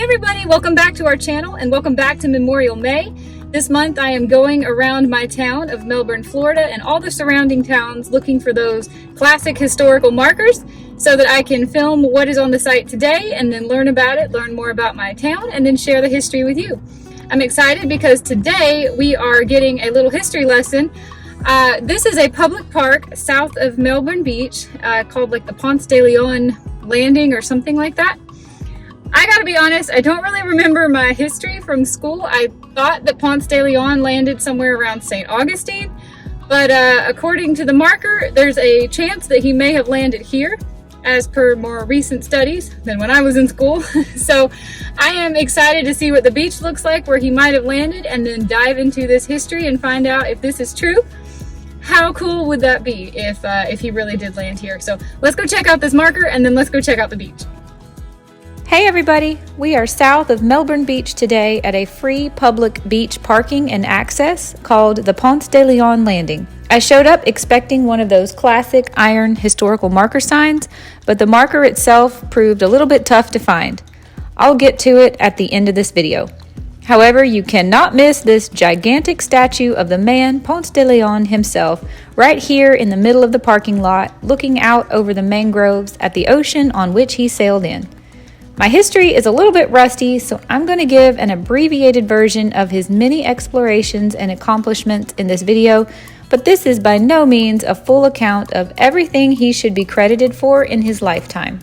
everybody, welcome back to our channel and welcome back to Memorial May. This month I am going around my town of Melbourne, Florida and all the surrounding towns looking for those classic historical markers so that I can film what is on the site today and then learn about it, learn more about my town, and then share the history with you. I'm excited because today we are getting a little history lesson. This is a public park south of Melbourne Beach called like the Ponce de Leon Landing or something like that. I gotta be honest, I don't really remember my history from school. I thought that Ponce de Leon landed somewhere around St. Augustine, but according to the marker, there's a chance that he may have landed here as per more recent studies than when I was in school. So I am excited to see what the beach looks like where he might have landed and then dive into this history and find out if this is true. How cool would that be if he really did land here? So let's go check out this marker and then let's go check out the beach. Hey everybody, we are south of Melbourne Beach today at a free public beach parking and access called the Ponce de Leon Landing. I showed up expecting one of those classic iron historical marker signs, but the marker itself proved a little bit tough to find. I'll get to it at the end of this video. However, you cannot miss this gigantic statue of the man Ponce de Leon himself right here in the middle of the parking lot, looking out over the mangroves at the ocean on which he sailed in. My history is a little bit rusty, so I'm going to give an abbreviated version of his many explorations and accomplishments in this video, but this is by no means a full account of everything he should be credited for in his lifetime.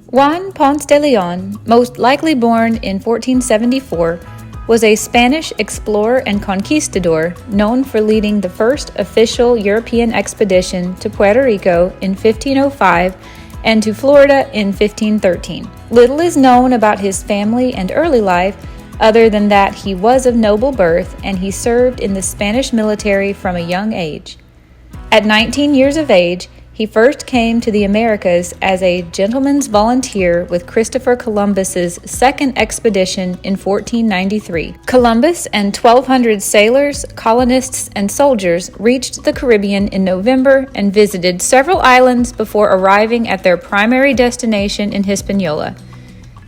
Juan Ponce de Leon, most likely born in 1474, was a Spanish explorer and conquistador known for leading the first official European expedition to Puerto Rico in 1505 and to Florida in 1513. Little is known about his family and early life, other than that he was of noble birth and he served in the Spanish military from a young age. At 19 years of age, he first came to the Americas as a gentleman's volunteer with Christopher Columbus's second expedition in 1493. Columbus and 1,200 sailors, colonists, and soldiers reached the Caribbean in November and visited several islands before arriving at their primary destination in Hispaniola.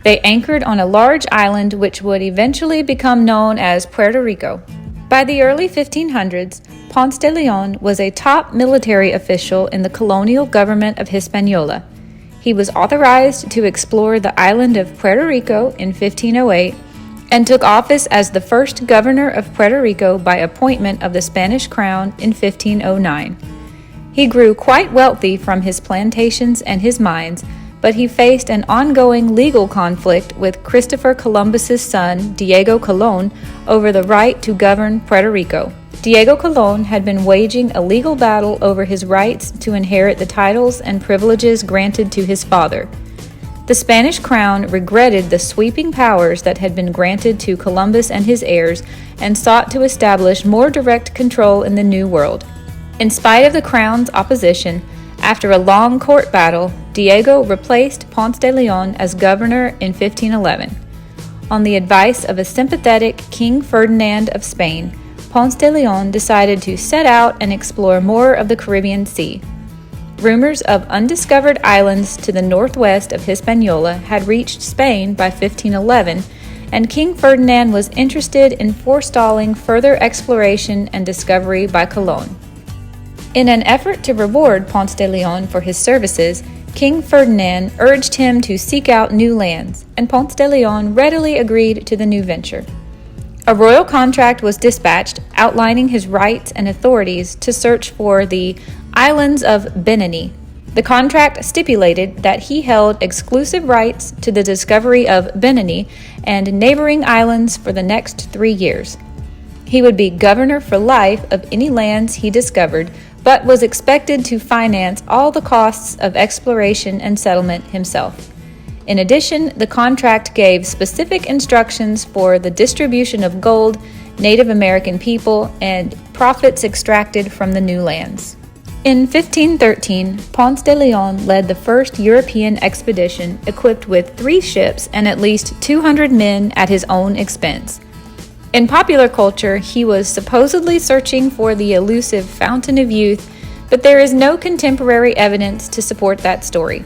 They anchored on a large island which would eventually become known as Puerto Rico. By the early 1500s, Ponce de Leon was a top military official in the colonial government of Hispaniola. He was authorized to explore the island of Puerto Rico in 1508 and took office as the first governor of Puerto Rico by appointment of the Spanish crown in 1509. He grew quite wealthy from his plantations and his mines, but he faced an ongoing legal conflict with Christopher Columbus's son, Diego Colon, over the right to govern Puerto Rico. Diego Colon had been waging a legal battle over his rights to inherit the titles and privileges granted to his father. The Spanish crown regretted the sweeping powers that had been granted to Columbus and his heirs and sought to establish more direct control in the New World. In spite of the crown's opposition, after a long court battle, Diego replaced Ponce de Leon as governor in 1511. On the advice of a sympathetic King Ferdinand of Spain, Ponce de Leon decided to set out and explore more of the Caribbean Sea. Rumors of undiscovered islands to the northwest of Hispaniola had reached Spain by 1511, and King Ferdinand was interested in forestalling further exploration and discovery by Colon. In an effort to reward Ponce de Leon for his services, King Ferdinand urged him to seek out new lands, and Ponce de Leon readily agreed to the new venture. A royal contract was dispatched outlining his rights and authorities to search for the islands of Bimini. The contract stipulated that he held exclusive rights to the discovery of Bimini and neighboring islands for the next 3 years. He would be governor for life of any lands he discovered, but was expected to finance all the costs of exploration and settlement himself. In addition, the contract gave specific instructions for the distribution of gold, Native American people, and profits extracted from the new lands. In 1513, Ponce de Leon led the first European expedition equipped with 3 ships and at least 200 men at his own expense. In popular culture, he was supposedly searching for the elusive Fountain of Youth, but there is no contemporary evidence to support that story.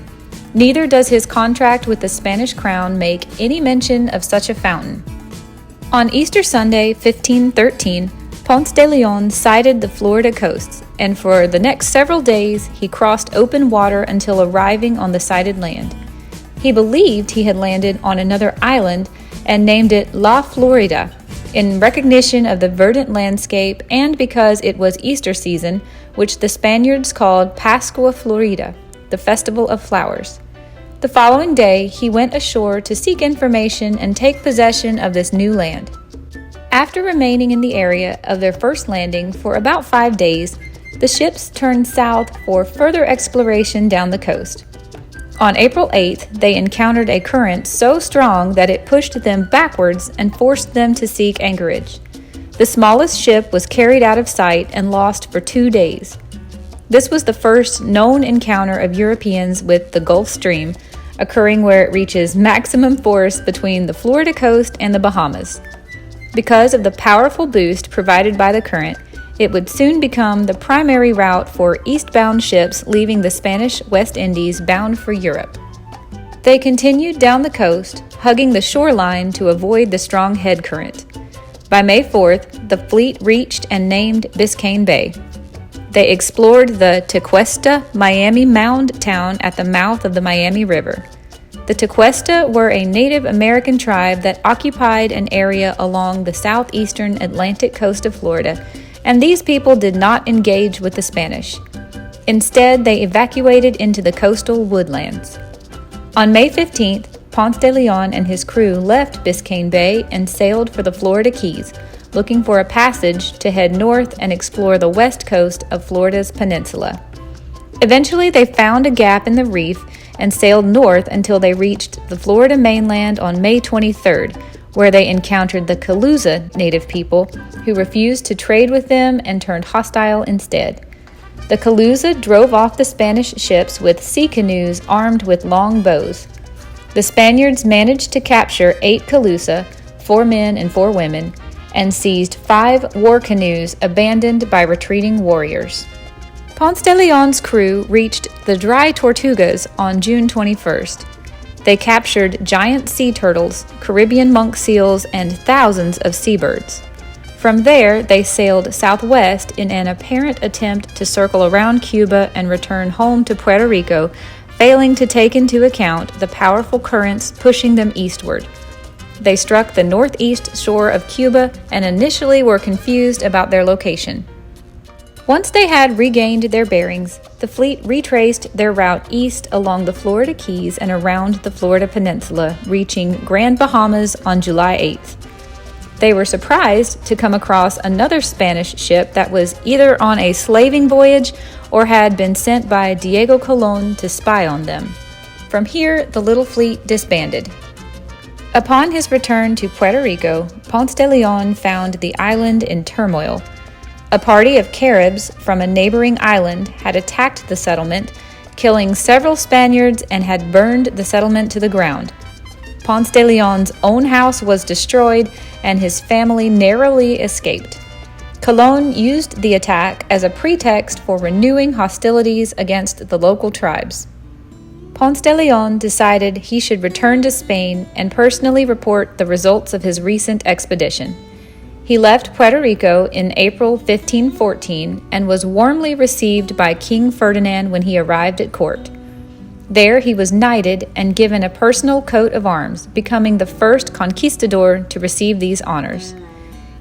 Neither does his contract with the Spanish crown make any mention of such a fountain. On Easter Sunday, 1513, Ponce de Leon sighted the Florida coast, and for the next several days he crossed open water until arriving on the sighted land. He believed he had landed on another island and named it La Florida, in recognition of the verdant landscape and because it was Easter season, which the Spaniards called Pascua Florida, the Festival of Flowers. The following day, he went ashore to seek information and take possession of this new land. After remaining in the area of their first landing for about 5 days, the ships turned south for further exploration down the coast. On April 8th, they encountered a current so strong that it pushed them backwards and forced them to seek anchorage. The smallest ship was carried out of sight and lost for 2 days. This was the first known encounter of Europeans with the Gulf Stream, occurring where it reaches maximum force between the Florida coast and the Bahamas. Because of the powerful boost provided by the current, it would soon become the primary route for eastbound ships leaving the Spanish West Indies bound for Europe. They continued down the coast, hugging the shoreline to avoid the strong head current. By May 4th, the fleet reached and named Biscayne Bay. They explored the Tequesta Miami Mound town at the mouth of the Miami River. The Tequesta were a Native American tribe that occupied an area along the southeastern Atlantic coast of Florida, and these people did not engage with the Spanish. Instead, they evacuated into the coastal woodlands. On May 15th, Ponce de Leon and his crew left Biscayne Bay and sailed for the Florida Keys, looking for a passage to head north and explore the west coast of Florida's peninsula. Eventually, they found a gap in the reef and sailed north until they reached the Florida mainland on May 23rd, where they encountered the Calusa native people, who refused to trade with them and turned hostile instead. The Calusa drove off the Spanish ships with sea canoes armed with long bows. The Spaniards managed to capture 8 Calusa, 4 men and 4 women, and seized 5 war canoes abandoned by retreating warriors. Ponce de Leon's crew reached the Dry Tortugas on June 21st. They captured giant sea turtles, Caribbean monk seals, and thousands of seabirds. From there, they sailed southwest in an apparent attempt to circle around Cuba and return home to Puerto Rico, failing to take into account the powerful currents pushing them eastward. They struck the northeast shore of Cuba and initially were confused about their location. Once they had regained their bearings, the fleet retraced their route east along the Florida Keys and around the Florida Peninsula, reaching Grand Bahamas on July 8th. They were surprised to come across another Spanish ship that was either on a slaving voyage or had been sent by Diego Colón to spy on them. From here, the little fleet disbanded. Upon his return to Puerto Rico, Ponce de Leon found the island in turmoil. A party of Caribs from a neighboring island had attacked the settlement, killing several Spaniards and had burned the settlement to the ground. Ponce de Leon's own house was destroyed and his family narrowly escaped. Colón used the attack as a pretext for renewing hostilities against the local tribes. Ponce de Leon decided he should return to Spain and personally report the results of his recent expedition. He left Puerto Rico in April 1514 and was warmly received by King Ferdinand when he arrived at court. There he was knighted and given a personal coat of arms, becoming the first conquistador to receive these honors.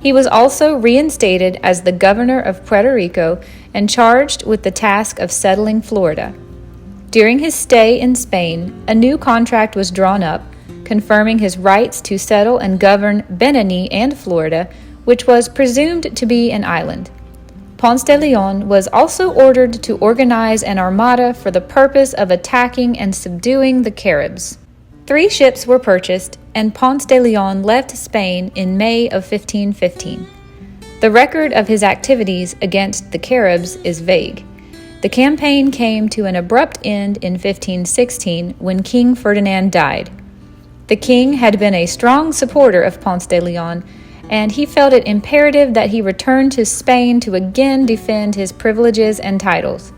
He was also reinstated as the governor of Puerto Rico and charged with the task of settling Florida. During his stay in Spain, a new contract was drawn up, confirming his rights to settle and govern Beni and Florida, which was presumed to be an island. Ponce de Leon was also ordered to organize an armada for the purpose of attacking and subduing the Caribs. 3 ships were purchased, and Ponce de Leon left Spain in May of 1515. The record of his activities against the Caribs is vague. The campaign came to an abrupt end in 1516 when King Ferdinand died. The king had been a strong supporter of Ponce de Leon, and he felt it imperative that he return to Spain to again defend his privileges and titles.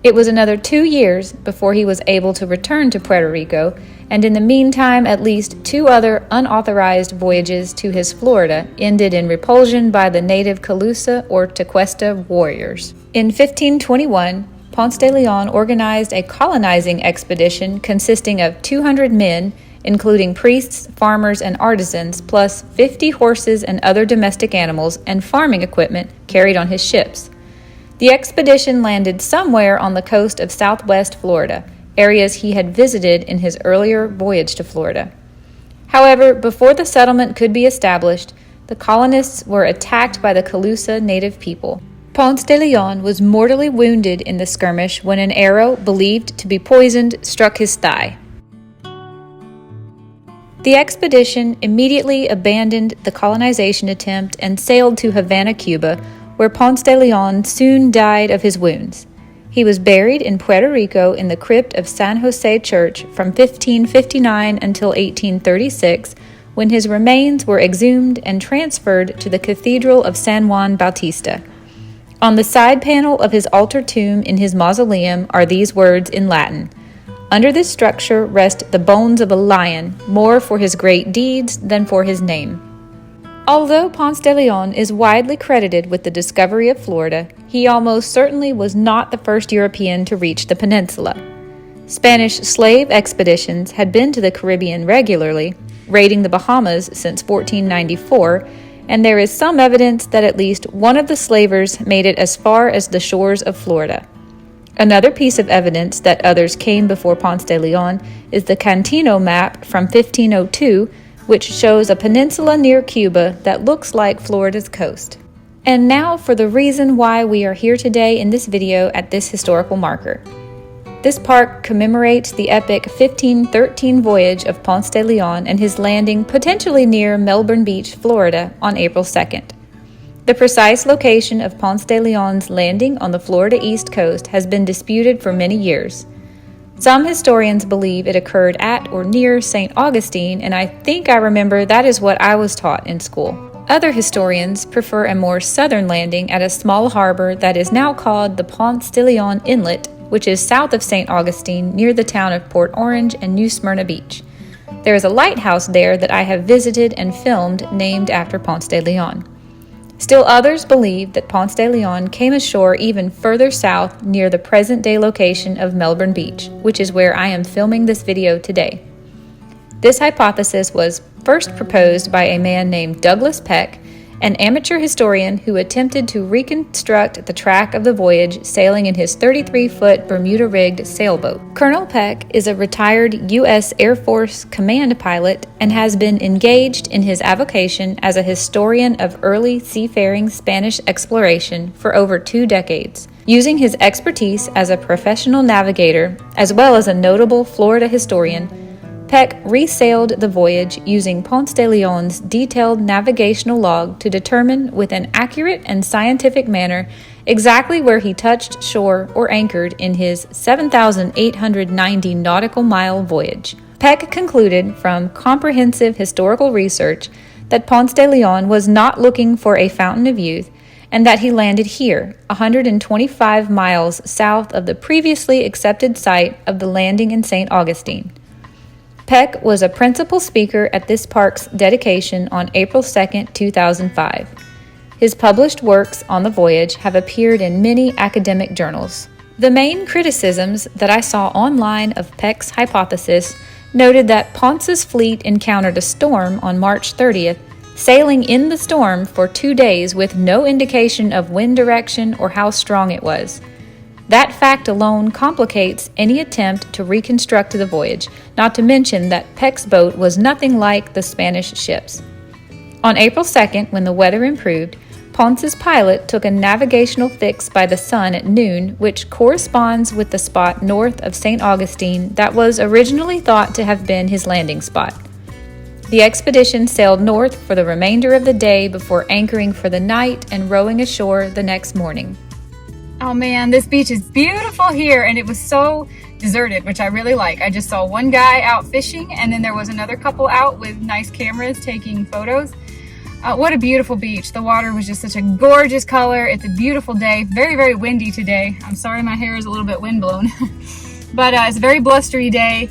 It was another 2 years before he was able to return to Puerto Rico, and in the meantime, at least 2 other unauthorized voyages to his Florida ended in repulsion by the native Calusa or Tequesta warriors. In 1521, Ponce de Leon organized a colonizing expedition consisting of 200 men, including priests, farmers, and artisans, plus 50 horses and other domestic animals and farming equipment carried on his ships. The expedition landed somewhere on the coast of southwest Florida, areas he had visited in his earlier voyage to Florida. However, before the settlement could be established, the colonists were attacked by the Calusa native people. Ponce de Leon was mortally wounded in the skirmish when an arrow, believed to be poisoned, struck his thigh. The expedition immediately abandoned the colonization attempt and sailed to Havana, Cuba, where Ponce de Leon soon died of his wounds. He was buried in Puerto Rico in the crypt of San Jose Church from 1559 until 1836, when his remains were exhumed and transferred to the Cathedral of San Juan Bautista. On the side panel of his altar tomb in his mausoleum are these words in Latin: "Under this structure rest the bones of a lion, more for his great deeds than for his name." Although Ponce de Leon is widely credited with the discovery of Florida, he almost certainly was not the first European to reach the peninsula. Spanish slave expeditions had been to the Caribbean regularly, raiding the Bahamas since 1494, and there is some evidence that at least one of the slavers made it as far as the shores of Florida. Another piece of evidence that others came before Ponce de Leon is the Cantino map from 1502, which shows a peninsula near Cuba that looks like Florida's coast. And now for the reason why we are here today in this video at this historical marker. This park commemorates the epic 1513 voyage of Ponce de Leon and his landing potentially near Melbourne Beach, Florida on April 2nd. The precise location of Ponce de Leon's landing on the Florida East Coast has been disputed for many years. Some historians believe it occurred at or near St. Augustine, and I think I remember that is what I was taught in school. Other historians prefer a more southern landing at a small harbor that is now called the Ponce de Leon Inlet, which is south of St. Augustine near the town of Port Orange and New Smyrna Beach. There is a lighthouse there that I have visited and filmed named after Ponce de Leon. Still others believe that Ponce de Leon came ashore even further south near the present-day location of Melbourne Beach, which is where I am filming this video today. This hypothesis was first proposed by a man named Douglas Peck, an amateur historian who attempted to reconstruct the track of the voyage sailing in his 33-foot Bermuda-rigged sailboat. Colonel Peck is a retired U.S. Air Force command pilot and has been engaged in his avocation as a historian of early seafaring Spanish exploration for over 2 decades. Using his expertise as a professional navigator, as well as a notable Florida historian, Peck resailed the voyage using Ponce de Leon's detailed navigational log to determine with an accurate and scientific manner exactly where he touched shore or anchored in his 7,890 nautical mile voyage. Peck concluded from comprehensive historical research that Ponce de Leon was not looking for a fountain of youth and that he landed here, 125 miles south of the previously accepted site of the landing in St. Augustine. Peck was a principal speaker at this park's dedication on April 2, 2005. His published works on the voyage have appeared in many academic journals. The main criticisms that I saw online of Peck's hypothesis noted that Ponce's fleet encountered a storm on March 30th, sailing in the storm for 2 days with no indication of wind direction or how strong it was. That fact alone complicates any attempt to reconstruct the voyage, not to mention that Peck's boat was nothing like the Spanish ships. On April 2nd, when the weather improved, Ponce's pilot took a navigational fix by the sun at noon, which corresponds with the spot north of St. Augustine that was originally thought to have been his landing spot. The expedition sailed north for the remainder of the day before anchoring for the night and rowing ashore the next morning. Oh man, this beach is beautiful here, and it was so deserted, which I really like. I just saw one guy out fishing, and then there was another couple out with nice cameras taking photos. What a beautiful beach. The water was just such a gorgeous color. It's a beautiful day. Very, very windy today. I'm sorry my hair is a little bit windblown. But it's a very blustery day.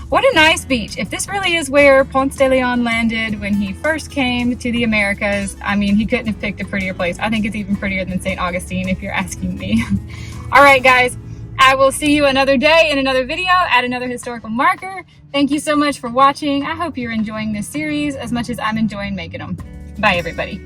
What a nice beach. If this really is where Ponce de Leon landed when he first came to the Americas, I mean, he couldn't have picked a prettier place. I think it's even prettier than St. Augustine, if you're asking me. All right, guys. I will see you another day in another video at another historical marker. Thank you so much for watching. I hope you're enjoying this series as much as I'm enjoying making them. Bye, everybody.